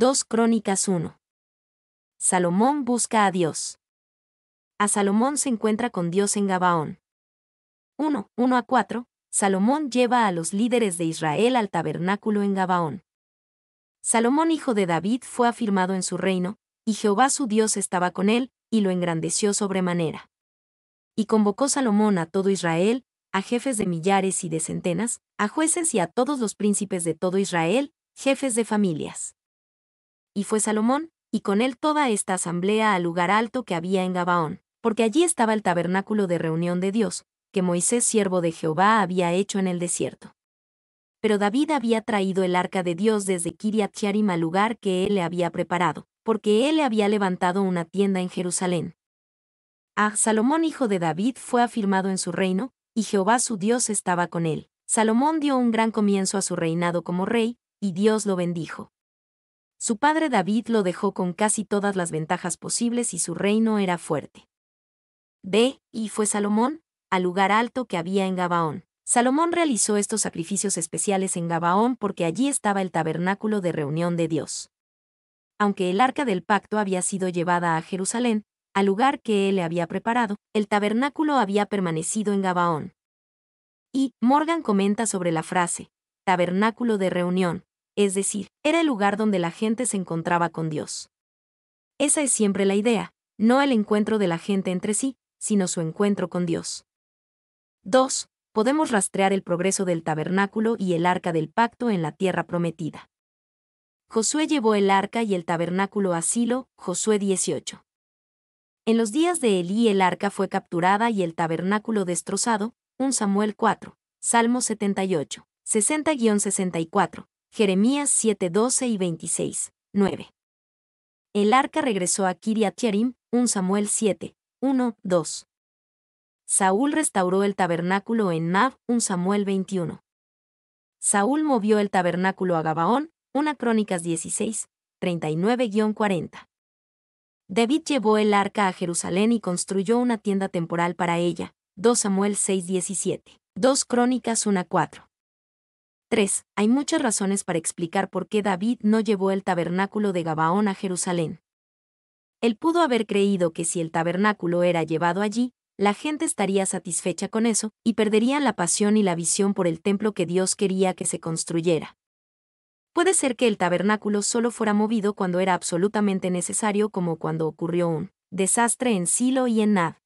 2 Crónicas 1. Salomón busca a Dios. A Salomón se encuentra con Dios en Gabaón. 1:1-4. Salomón lleva a los líderes de Israel al tabernáculo en Gabaón. Salomón, hijo de David, fue afirmado en su reino, y Jehová su Dios estaba con él, y lo engrandeció sobremanera. Y convocó Salomón a todo Israel, a jefes de millares y de centenas, a jueces y a todos los príncipes de todo Israel, jefes de familias. Y fue Salomón, y con él toda esta asamblea al lugar alto que había en Gabaón, porque allí estaba el tabernáculo de reunión de Dios, que Moisés siervo de Jehová había hecho en el desierto. Pero David había traído el arca de Dios desde Kiriat Jearim al lugar que él le había preparado, porque él le había levantado una tienda en Jerusalén. Salomón, hijo de David, fue afirmado en su reino, y Jehová su Dios estaba con él. Salomón dio un gran comienzo a su reinado como rey, y Dios lo bendijo. Su padre David lo dejó con casi todas las ventajas posibles y su reino era fuerte. Y fue Salomón, al lugar alto que había en Gabaón. Salomón realizó estos sacrificios especiales en Gabaón porque allí estaba el tabernáculo de reunión de Dios. Aunque el arca del pacto había sido llevada a Jerusalén, al lugar que él le había preparado, el tabernáculo había permanecido en Gabaón. Y Morgan comenta sobre la frase, tabernáculo de reunión, es decir, era el lugar donde la gente se encontraba con Dios. Esa es siempre la idea, no el encuentro de la gente entre sí, sino su encuentro con Dios. 2. Podemos rastrear el progreso del tabernáculo y el arca del pacto en la tierra prometida. Josué llevó el arca y el tabernáculo a Silo, Josué 18. En los días de Elí el arca fue capturada y el tabernáculo destrozado, 1 Samuel 4, Salmos 78, 60-64, Jeremías 7:12 y 26, 9. El arca regresó a Kiriat Jearim, 1 Samuel 7, 1, 2. Saúl restauró el tabernáculo en Nab, 1 Samuel 21. Saúl movió el tabernáculo a Gabaón, 1 Crónicas 16, 39-40. David llevó el arca a Jerusalén y construyó una tienda temporal para ella, 2 Samuel 6:17, 2 Crónicas 1:4. 3. Hay muchas razones para explicar por qué David no llevó el tabernáculo de Gabaón a Jerusalén. Él pudo haber creído que si el tabernáculo era llevado allí, la gente estaría satisfecha con eso, y perderían la pasión y la visión por el templo que Dios quería que se construyera. Puede ser que el tabernáculo solo fuera movido cuando era absolutamente necesario, como cuando ocurrió un desastre en Silo y en Nab.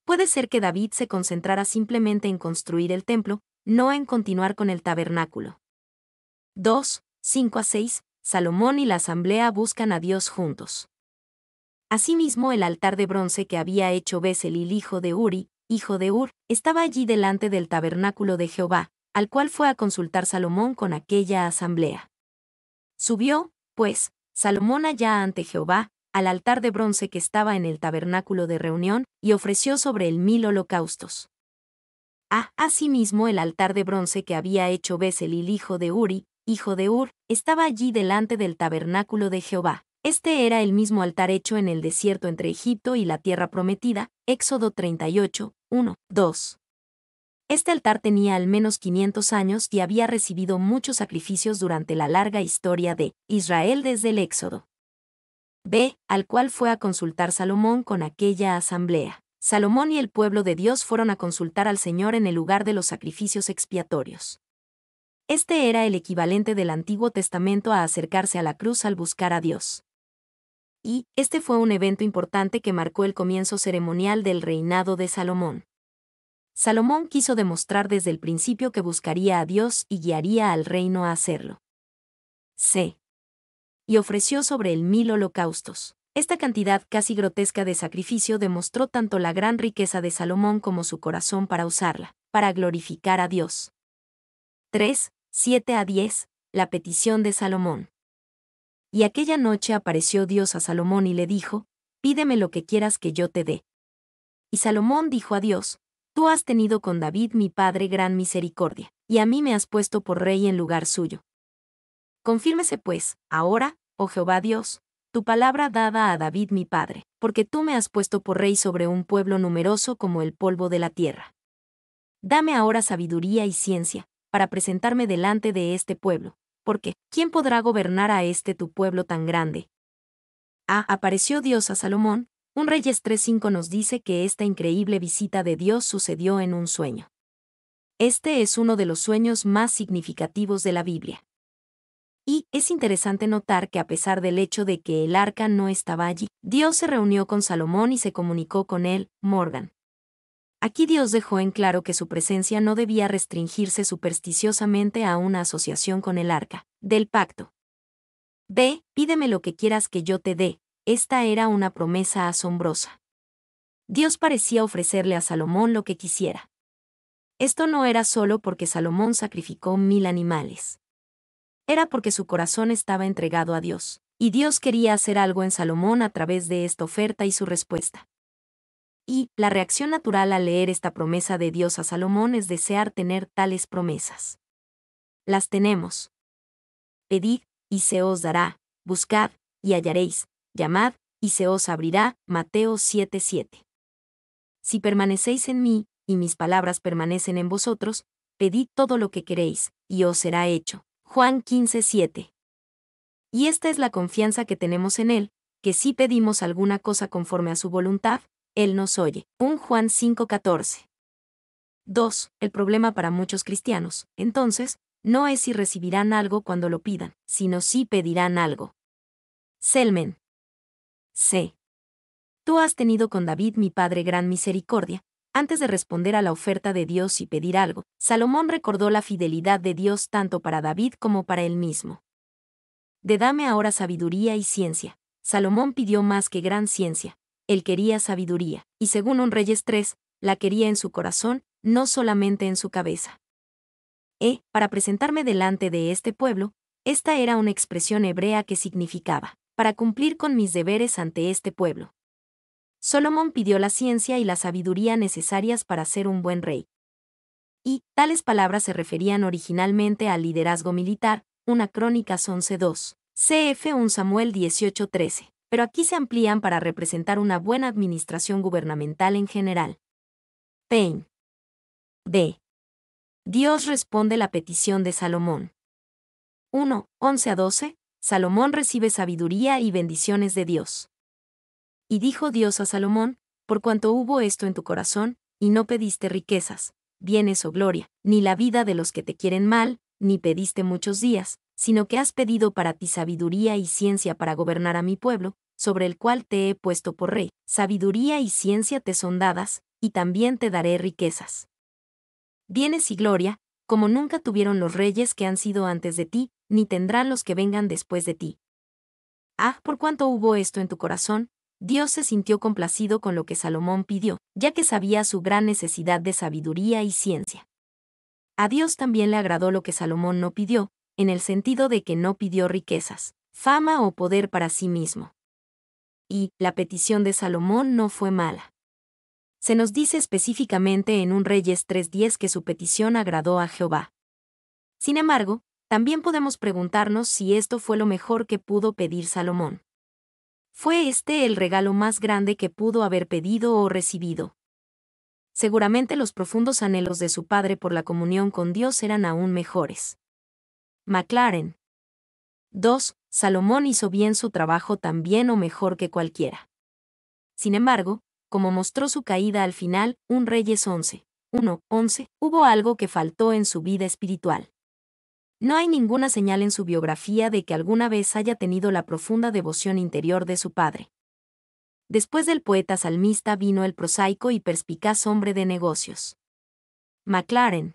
Puede ser que David se concentrara simplemente en construir el templo, no en continuar con el tabernáculo. 2, 5-6, Salomón y la asamblea buscan a Dios juntos. Asimismo, el altar de bronce que había hecho Bezaleel hijo de Uri, hijo de Ur, estaba allí delante del tabernáculo de Jehová, al cual fue a consultar Salomón con aquella asamblea. Subió, pues, Salomón allá ante Jehová, al altar de bronce que estaba en el tabernáculo de reunión, y ofreció sobre él 1000 holocaustos. Asimismo, el altar de bronce que había hecho Bezaleel hijo de Uri, hijo de Ur, estaba allí delante del tabernáculo de Jehová. Este era el mismo altar hecho en el desierto entre Egipto y la tierra prometida, Éxodo 38, 1, 2. Este altar tenía al menos 500 años y había recibido muchos sacrificios durante la larga historia de Israel desde el Éxodo. Al cual fue a consultar Salomón con aquella asamblea. Salomón y el pueblo de Dios fueron a consultar al Señor en el lugar de los sacrificios expiatorios. Este era el equivalente del Antiguo Testamento a acercarse a la cruz al buscar a Dios. Y este fue un evento importante que marcó el comienzo ceremonial del reinado de Salomón. Salomón quiso demostrar desde el principio que buscaría a Dios y guiaría al reino a hacerlo. Y ofreció sobre él 1000 holocaustos. Esta cantidad casi grotesca de sacrificio demostró tanto la gran riqueza de Salomón como su corazón para usarla, para glorificar a Dios. 3, 7-10, la petición de Salomón. Y aquella noche apareció Dios a Salomón y le dijo, pídeme lo que quieras que yo te dé. Y Salomón dijo a Dios, tú has tenido con David mi padre gran misericordia, y a mí me has puesto por rey en lugar suyo. Confírmese pues, ahora, oh Jehová Dios, tu palabra dada a David mi padre, porque tú me has puesto por rey sobre un pueblo numeroso como el polvo de la tierra. Dame ahora sabiduría y ciencia, para presentarme delante de este pueblo, porque ¿quién podrá gobernar a este tu pueblo tan grande? Apareció Dios a Salomón. Un Reyes 3:5 nos dice que esta increíble visita de Dios sucedió en un sueño. Este es uno de los sueños más significativos de la Biblia. Y es interesante notar que a pesar del hecho de que el arca no estaba allí, Dios se reunió con Salomón y se comunicó con él, Morgan. Aquí Dios dejó en claro que su presencia no debía restringirse supersticiosamente a una asociación con el arca del pacto. Pídeme lo que quieras que yo te dé. Esta era una promesa asombrosa. Dios parecía ofrecerle a Salomón lo que quisiera. Esto no era solo porque Salomón sacrificó 1000 animales. Era porque su corazón estaba entregado a Dios, y Dios quería hacer algo en Salomón a través de esta oferta y su respuesta. Y la reacción natural al leer esta promesa de Dios a Salomón es desear tener tales promesas. Las tenemos. Pedid, y se os dará, buscad, y hallaréis, llamad, y se os abrirá. Mateo 7:7. Si permanecéis en mí, y mis palabras permanecen en vosotros, pedid todo lo que queréis, y os será hecho. Juan 15:7. Y esta es la confianza que tenemos en Él, que si pedimos alguna cosa conforme a su voluntad, Él nos oye. 1 Juan 5:14. 2. El problema para muchos cristianos, entonces, no es si recibirán algo cuando lo pidan, sino si pedirán algo. Selmen. C. Tú has tenido con David mi padre gran misericordia. Antes de responder a la oferta de Dios y pedir algo, Salomón recordó la fidelidad de Dios tanto para David como para él mismo. Dame ahora sabiduría y ciencia. Salomón pidió más que gran ciencia. Él quería sabiduría, y según 1 Reyes 3, la quería en su corazón, no solamente en su cabeza. Para presentarme delante de este pueblo, esta era una expresión hebrea que significaba, para cumplir con mis deberes ante este pueblo. Salomón pidió la ciencia y la sabiduría necesarias para ser un buen rey. Y tales palabras se referían originalmente al liderazgo militar, 1 Crónicas 11:2, cf. 1 Samuel 18:13, pero aquí se amplían para representar una buena administración gubernamental en general. Payne. D. Dios responde la petición de Salomón. 1:11-12, Salomón recibe sabiduría y bendiciones de Dios. Y dijo Dios a Salomón, por cuanto hubo esto en tu corazón, y no pediste riquezas, bienes o gloria, ni la vida de los que te quieren mal, ni pediste muchos días, sino que has pedido para ti sabiduría y ciencia para gobernar a mi pueblo, sobre el cual te he puesto por rey. Sabiduría y ciencia te son dadas, y también te daré riquezas. Bienes y gloria, como nunca tuvieron los reyes que han sido antes de ti, ni tendrán los que vengan después de ti. Por cuanto hubo esto en tu corazón, Dios se sintió complacido con lo que Salomón pidió, ya que sabía su gran necesidad de sabiduría y ciencia. A Dios también le agradó lo que Salomón no pidió, en el sentido de que no pidió riquezas, fama o poder para sí mismo. Y la petición de Salomón no fue mala. Se nos dice específicamente en 1 Reyes 3:10 que su petición agradó a Jehová. Sin embargo, también podemos preguntarnos si esto fue lo mejor que pudo pedir Salomón. ¿Fue este el regalo más grande que pudo haber pedido o recibido? Seguramente los profundos anhelos de su padre por la comunión con Dios eran aún mejores. McLaren. 2. Salomón hizo bien su trabajo tan bien o mejor que cualquiera. Sin embargo, como mostró su caída al final, 1 Reyes 11:11, hubo algo que faltó en su vida espiritual. No hay ninguna señal en su biografía de que alguna vez haya tenido la profunda devoción interior de su padre. Después del poeta salmista vino el prosaico y perspicaz hombre de negocios. McLaren.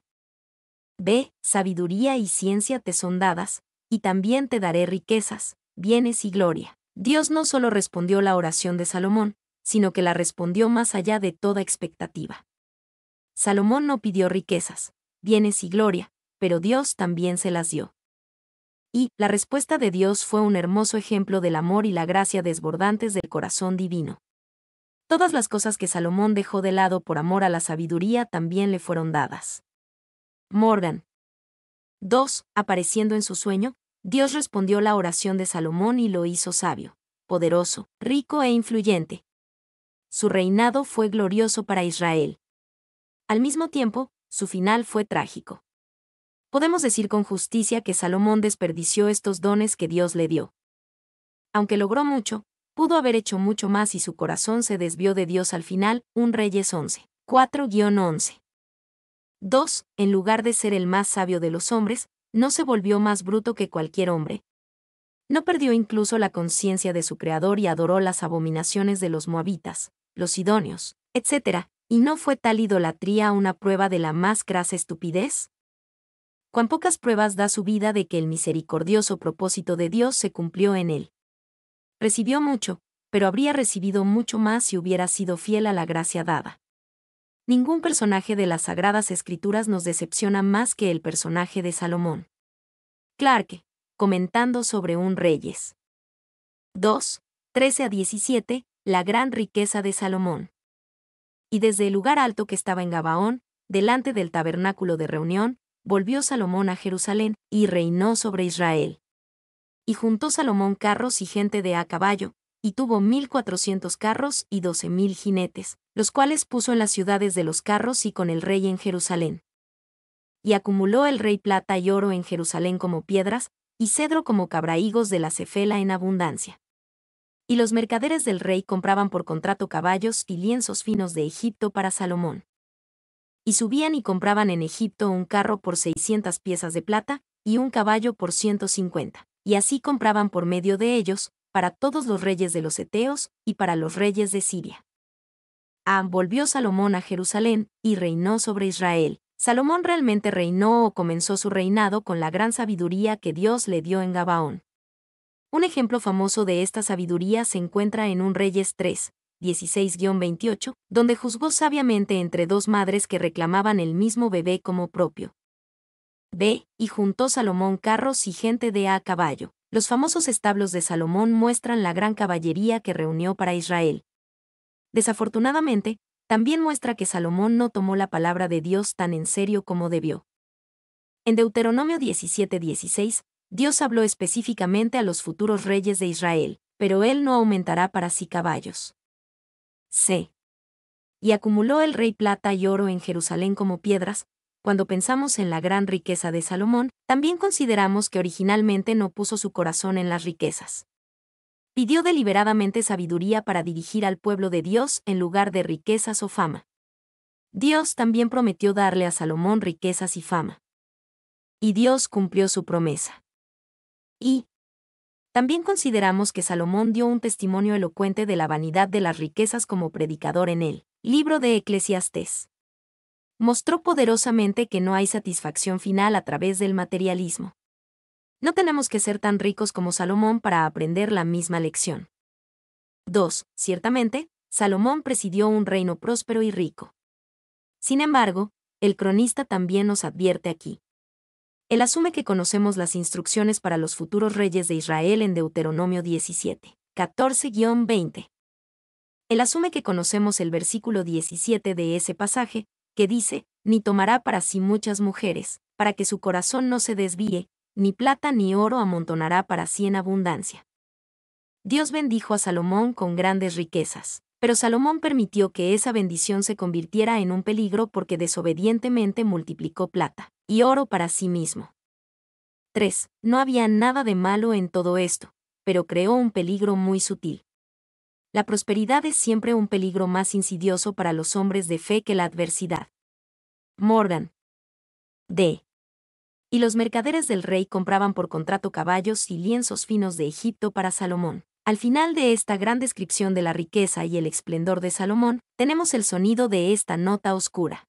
Sabiduría y ciencia te son dadas, y también te daré riquezas, bienes y gloria. Dios no solo respondió la oración de Salomón, sino que la respondió más allá de toda expectativa. Salomón no pidió riquezas, bienes y gloria, pero Dios también se las dio. Y la respuesta de Dios fue un hermoso ejemplo del amor y la gracia desbordantes del corazón divino. Todas las cosas que Salomón dejó de lado por amor a la sabiduría también le fueron dadas. Morgan. 2. Apareciendo en su sueño, Dios respondió la oración de Salomón y lo hizo sabio, poderoso, rico e influyente. Su reinado fue glorioso para Israel. Al mismo tiempo, su final fue trágico. Podemos decir con justicia que Salomón desperdició estos dones que Dios le dio. Aunque logró mucho, pudo haber hecho mucho más y su corazón se desvió de Dios al final. 1 Reyes 11, 4-11. 2. En lugar de ser el más sabio de los hombres, no se volvió más bruto que cualquier hombre. No perdió incluso la conciencia de su creador y adoró las abominaciones de los moabitas, los sidonios, etc., ¿y no fue tal idolatría una prueba de la más grasa estupidez? Cuán pocas pruebas da su vida de que el misericordioso propósito de Dios se cumplió en él. Recibió mucho, pero habría recibido mucho más si hubiera sido fiel a la gracia dada. Ningún personaje de las Sagradas Escrituras nos decepciona más que el personaje de Salomón. Clarke, comentando sobre 1 Reyes 2, 13-17, la gran riqueza de Salomón. Y desde el lugar alto que estaba en Gabaón, delante del tabernáculo de reunión, volvió Salomón a Jerusalén, y reinó sobre Israel. Y juntó Salomón carros y gente de a caballo, y tuvo 1,400 carros y 12,000 jinetes, los cuales puso en las ciudades de los carros y con el rey en Jerusalén. Y acumuló el rey plata y oro en Jerusalén como piedras, y cedro como cabrahigos de la cefela en abundancia. Y los mercaderes del rey compraban por contrato caballos y lienzos finos de Egipto para Salomón. Y subían y compraban en Egipto un carro por 600 piezas de plata, y un caballo por 150. Y así compraban por medio de ellos, para todos los reyes de los heteos, y para los reyes de Siria. Volvió Salomón a Jerusalén, y reinó sobre Israel. Salomón realmente reinó o comenzó su reinado con la gran sabiduría que Dios le dio en Gabaón. Un ejemplo famoso de esta sabiduría se encuentra en 1 Reyes 3, 16-28, donde juzgó sabiamente entre dos madres que reclamaban el mismo bebé como propio. Y juntó Salomón carros y gente de a caballo. Los famosos establos de Salomón muestran la gran caballería que reunió para Israel. Desafortunadamente, también muestra que Salomón no tomó la palabra de Dios tan en serio como debió. En Deuteronomio 17:16, Dios habló específicamente a los futuros reyes de Israel, pero él no aumentará para sí caballos. Y acumuló el rey plata y oro en Jerusalén como piedras. Cuando pensamos en la gran riqueza de Salomón, también consideramos que originalmente no puso su corazón en las riquezas. Pidió deliberadamente sabiduría para dirigir al pueblo de Dios en lugar de riquezas o fama. Dios también prometió darle a Salomón riquezas y fama. Y Dios cumplió su promesa. Y también consideramos que Salomón dio un testimonio elocuente de la vanidad de las riquezas como predicador en el libro de Eclesiastés. Mostró poderosamente que no hay satisfacción final a través del materialismo. No tenemos que ser tan ricos como Salomón para aprender la misma lección. 2. Ciertamente, Salomón presidió un reino próspero y rico. Sin embargo, el cronista también nos advierte aquí. Él asume que conocemos las instrucciones para los futuros reyes de Israel en Deuteronomio 17, 14-20. Él asume que conocemos el versículo 17 de ese pasaje, que dice, ni tomará para sí muchas mujeres, para que su corazón no se desvíe, ni plata ni oro amontonará para sí en abundancia. Dios bendijo a Salomón con grandes riquezas, pero Salomón permitió que esa bendición se convirtiera en un peligro porque desobedientemente multiplicó plata y oro para sí mismo. 3. No había nada de malo en todo esto, pero creó un peligro muy sutil. La prosperidad es siempre un peligro más insidioso para los hombres de fe que la adversidad. Morgan. D. Y los mercaderes del rey compraban por contrato caballos y lienzos finos de Egipto para Salomón. Al final de esta gran descripción de la riqueza y el esplendor de Salomón, tenemos el sonido de esta nota oscura.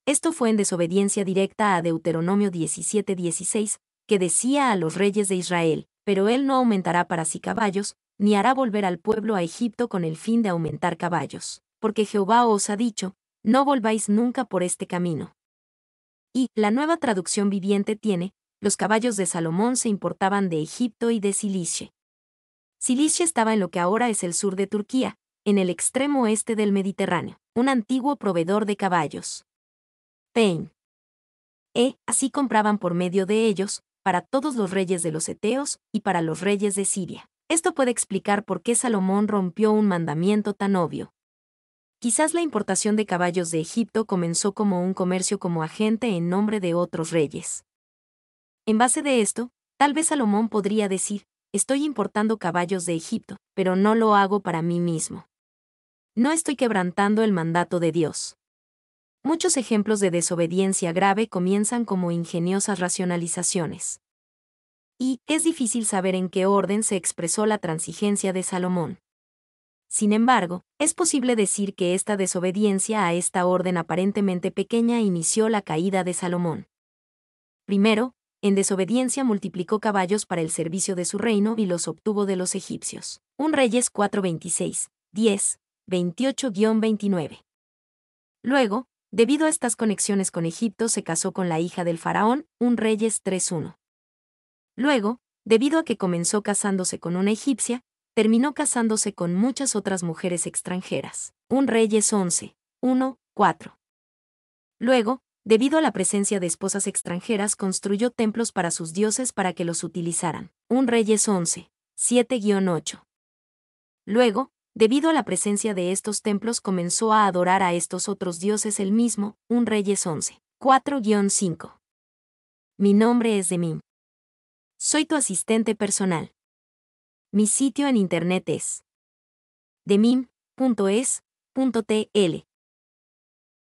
Esto fue en desobediencia directa a Deuteronomio 17:16, que decía a los reyes de Israel, pero él no aumentará para sí caballos, ni hará volver al pueblo a Egipto con el fin de aumentar caballos, porque Jehová os ha dicho, no volváis nunca por este camino. Y la Nueva Traducción Viviente tiene, los caballos de Salomón se importaban de Egipto y de Cilicia. Cilicia estaba en lo que ahora es el sur de Turquía, en el extremo oeste del Mediterráneo, un antiguo proveedor de caballos. Así compraban por medio de ellos, para todos los reyes de los heteos y para los reyes de Siria. Esto puede explicar por qué Salomón rompió un mandamiento tan obvio. Quizás la importación de caballos de Egipto comenzó como un comercio como agente en nombre de otros reyes. En base de esto, tal vez Salomón podría decir, estoy importando caballos de Egipto, pero no lo hago para mí mismo. No estoy quebrantando el mandato de Dios. Muchos ejemplos de desobediencia grave comienzan como ingeniosas racionalizaciones. Y es difícil saber en qué orden se expresó la transigencia de Salomón. Sin embargo, es posible decir que esta desobediencia a esta orden aparentemente pequeña inició la caída de Salomón. Primero, en desobediencia multiplicó caballos para el servicio de su reino y los obtuvo de los egipcios. 1 Reyes 4:26, 10, 28-29. Luego, debido a estas conexiones con Egipto, se casó con la hija del faraón, 1 Reyes 3:1. Luego, debido a que comenzó casándose con una egipcia, terminó casándose con muchas otras mujeres extranjeras. 1 Reyes 11, 1, 4. Luego, debido a la presencia de esposas extranjeras, construyó templos para sus dioses para que los utilizaran. 1 Reyes 11, 7-8. Luego, debido a la presencia de estos templos, comenzó a adorar a estos otros dioses él mismo. 1 Reyes 11, 4-5. Mi nombre es Demim. Soy tu asistente personal. Mi sitio en internet es demim.es.tl.